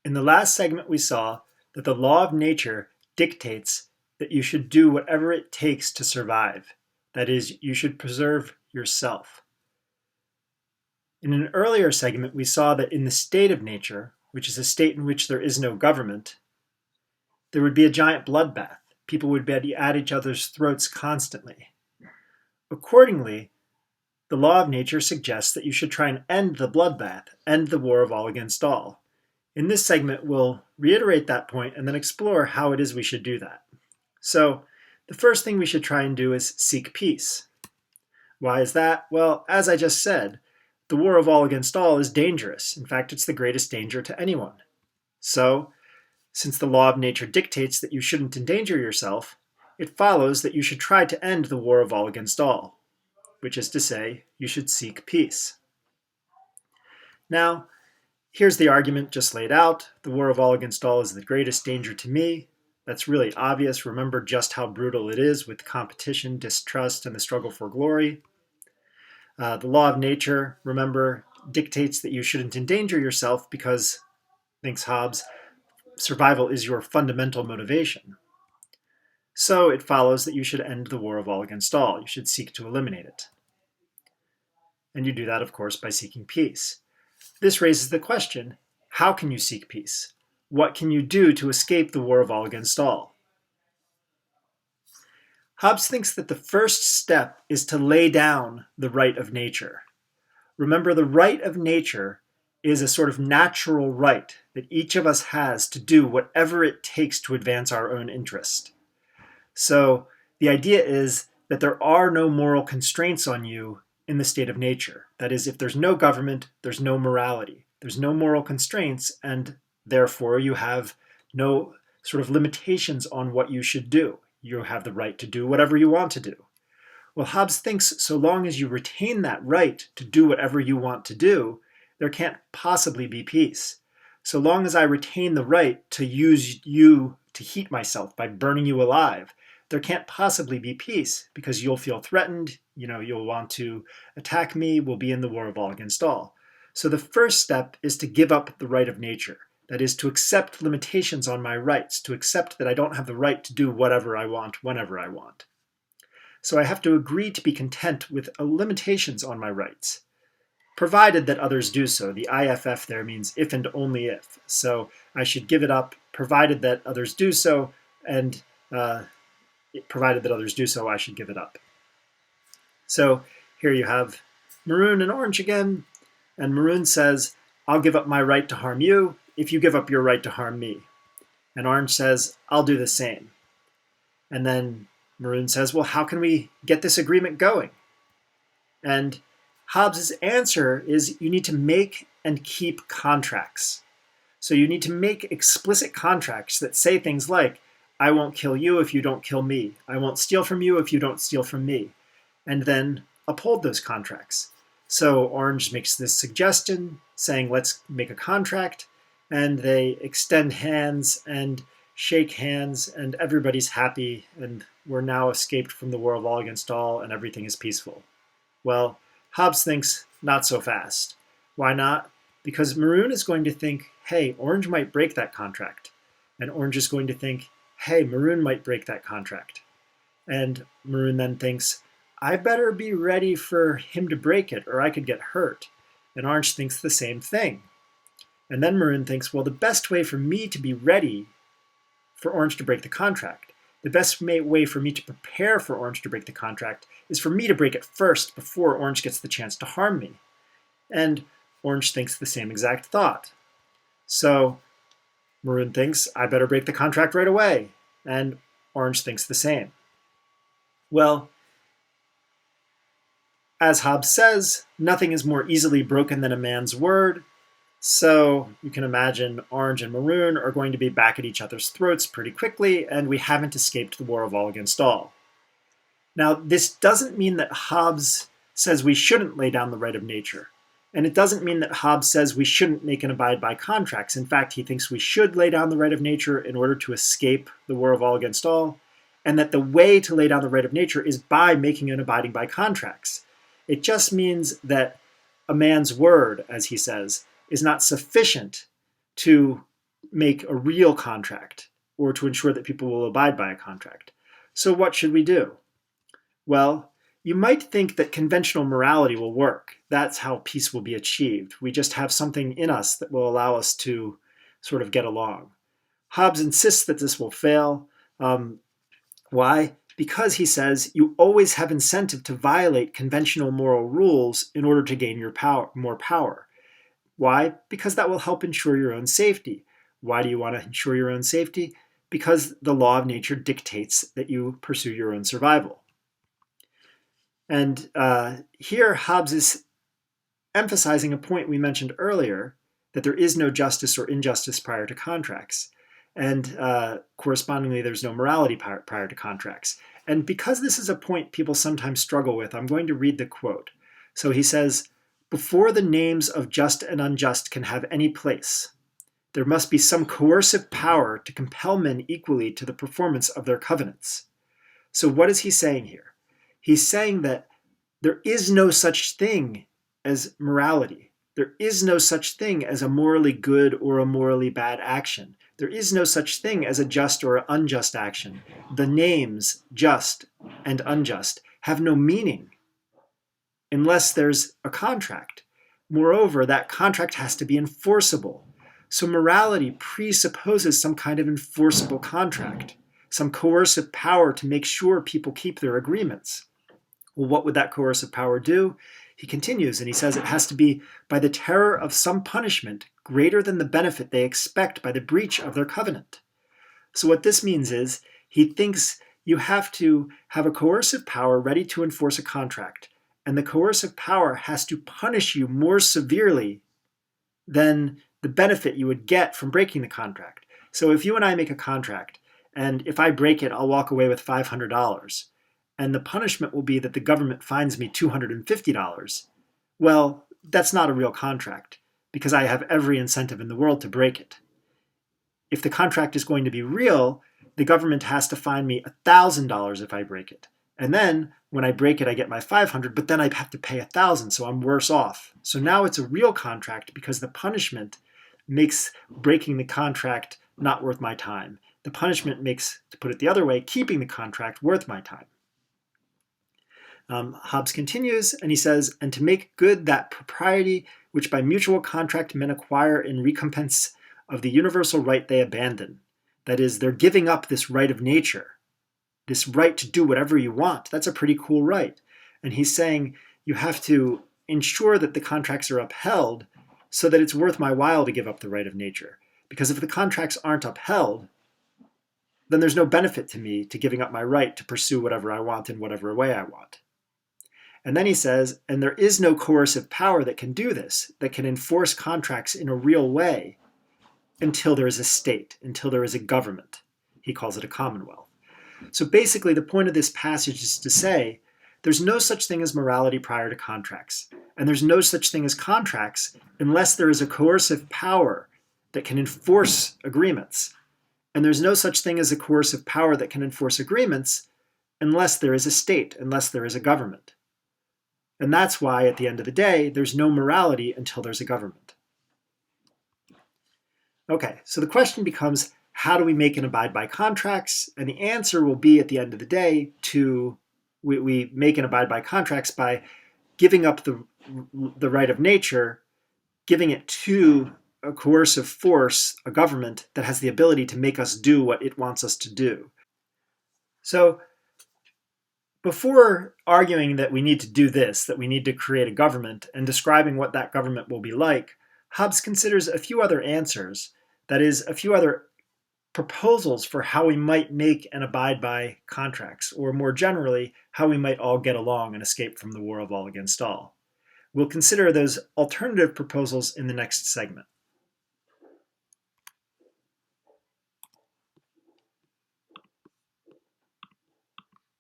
In the last segment, we saw that the law of nature dictates that you should do whatever it takes to survive. That is, you should preserve yourself. In an earlier segment, we saw that in the state of nature, which is a state in which there is no government, there would be a giant bloodbath. People would be at each other's throats constantly. Accordingly, the law of nature suggests that you should try and end the bloodbath, end the war of all against all. In this segment, we'll reiterate that point and then explore how it is we should do that. So, the first thing we should try and do is seek peace. Why is that? Well, as I just said, the war of all against all is dangerous. In fact, it's the greatest danger to anyone. So, since the law of nature dictates that you shouldn't endanger yourself, it follows that you should try to end the war of all against all, which is to say, you should seek peace. Now, here's the argument just laid out. The war of all against all is the greatest danger to me. That's really obvious. Remember just how brutal it is with competition, distrust, and the struggle for glory. The law of nature, remember, dictates that you shouldn't endanger yourself because, thinks Hobbes, survival is your fundamental motivation. So it follows that you should end the war of all against all. You should seek to eliminate it. And you do that, of course, by seeking peace. This raises the question, how can you seek peace? What can you do to escape the war of all against all? Hobbes thinks that the first step is to lay down the right of nature. Remember, the right of nature is a sort of natural right that each of us has to do whatever it takes to advance our own interest. So the idea is that there are no moral constraints on you in the state of nature. That is, if there's no government, there's no morality. There's no moral constraints, and therefore you have no sort of limitations on what you should do. You have the right to do whatever you want to do. Well, Hobbes thinks so long as you retain that right to do whatever you want to do, there can't possibly be peace. So long as I retain the right to use you to heat myself by burning you alive, there can't possibly be peace because you'll feel threatened, you'll want to attack me, we'll be in the war of all against all. So the first step is to give up the right of nature. That is, to accept limitations on my rights, to accept that I don't have the right to do whatever I want, whenever I want. So I have to agree to be content with limitations on my rights, provided that others do so. The IFF there means if and only if. So I should give it up, provided that others do so, and provided that others do so, I should give it up. So here you have Maroon and Orange again, and Maroon says, I'll give up my right to harm you if you give up your right to harm me. And Orange says, I'll do the same. And then Maroon says, well, how can we get this agreement going? And Hobbes' answer is you need to make and keep contracts. So you need to make explicit contracts that say things like, I won't kill you if you don't kill me. I won't steal from you if you don't steal from me. And then uphold those contracts. So Orange makes this suggestion saying, let's make a contract. And they extend hands and shake hands, and everybody's happy, and we're now escaped from the war of all against all, and everything is peaceful. Well, Hobbes thinks not so fast. Why not? Because Maroon is going to think, hey, Orange might break that contract. And Orange is going to think, hey, Maroon might break that contract. And Maroon then thinks, I better be ready for him to break it, or I could get hurt. And Orange thinks the same thing. And then Maroon thinks, well, the best way for me to be ready for Orange to break the contract, the best way for me to prepare for Orange to break the contract is for me to break it first before Orange gets the chance to harm me. And Orange thinks the same exact thought. So Maroon thinks, I better break the contract right away. And Orange thinks the same. Well, as Hobbes says, nothing is more easily broken than a man's word. So you can imagine Orange and Maroon are going to be back at each other's throats pretty quickly, and we haven't escaped the war of all against all. Now, this doesn't mean that Hobbes says we shouldn't lay down the right of nature. And it doesn't mean that Hobbes says we shouldn't make and abide by contracts. In fact, he thinks we should lay down the right of nature in order to escape the war of all against all, and that the way to lay down the right of nature is by making and abiding by contracts. It just means that a man's word, as he says, is not sufficient to make a real contract or to ensure that people will abide by a contract. So what should we do? Well, you might think that conventional morality will work. That's how peace will be achieved. We just have something in us that will allow us to sort of get along. Hobbes insists that this will fail. Why? Because he says you always have incentive to violate conventional moral rules in order to gain more power. Why? Because that will help ensure your own safety. Why do you want to ensure your own safety? Because the law of nature dictates that you pursue your own survival. And here Hobbes is emphasizing a point we mentioned earlier, that there is no justice or injustice prior to contracts. And correspondingly, there's no morality prior to contracts. And because this is a point people sometimes struggle with, I'm going to read the quote. So he says, "Before the names of just and unjust can have any place, there must be some coercive power to compel men equally to the performance of their covenants." So what is he saying here? He's saying that there is no such thing as morality. There is no such thing as a morally good or a morally bad action. There is no such thing as a just or unjust action. The names just and unjust have no meaning unless there's a contract. Moreover, that contract has to be enforceable. So morality presupposes some kind of enforceable contract, some coercive power to make sure people keep their agreements. Well, what would that coercive power do? He continues and he says it has to be by the terror of some punishment greater than the benefit they expect by the breach of their covenant. So what this means is he thinks you have to have a coercive power ready to enforce a contract, and the coercive power has to punish you more severely than the benefit you would get from breaking the contract. So if you and I make a contract, and if I break it, I'll walk away with $500. And the punishment will be that the government fines me $250, well, that's not a real contract because I have every incentive in the world to break it. If the contract is going to be real, the government has to fine me $1,000 if I break it. And then when I break it, I get my $500, but then I have to pay $1,000, so I'm worse off. So now it's a real contract because the punishment makes breaking the contract not worth my time. The punishment makes, to put it the other way, keeping the contract worth my time. Hobbes continues and he says, "And to make good that propriety which by mutual contract men acquire in recompense of the universal right they abandon." That is, they're giving up this right of nature, this right to do whatever you want. That's a pretty cool right. And he's saying you have to ensure that the contracts are upheld so that it's worth my while to give up the right of nature. Because if the contracts aren't upheld, then there's no benefit to me to giving up my right to pursue whatever I want in whatever way I want. And then he says, and there is no coercive power that can do this, that can enforce contracts in a real way until there is a state, until there is a government. He calls it a commonwealth. So basically the point of this passage is to say, there's no such thing as morality prior to contracts. And there's no such thing as contracts unless there is a coercive power that can enforce agreements. And there's no such thing as a coercive power that can enforce agreements unless there is a state, unless there is a government. And that's why, at the end of the day, there's no morality until there's a government. Okay, so the question becomes, how do we make and abide by contracts? And the answer will be, at the end of the day, we make and abide by contracts by giving up the right of nature, giving it to a coercive force, a government that has the ability to make us do what it wants us to do. So before arguing that we need to do this, that we need to create a government, and describing what that government will be like, Hobbes considers a few other answers, that is, a few other proposals for how we might make and abide by contracts, or more generally, how we might all get along and escape from the war of all against all. We'll consider those alternative proposals in the next segment.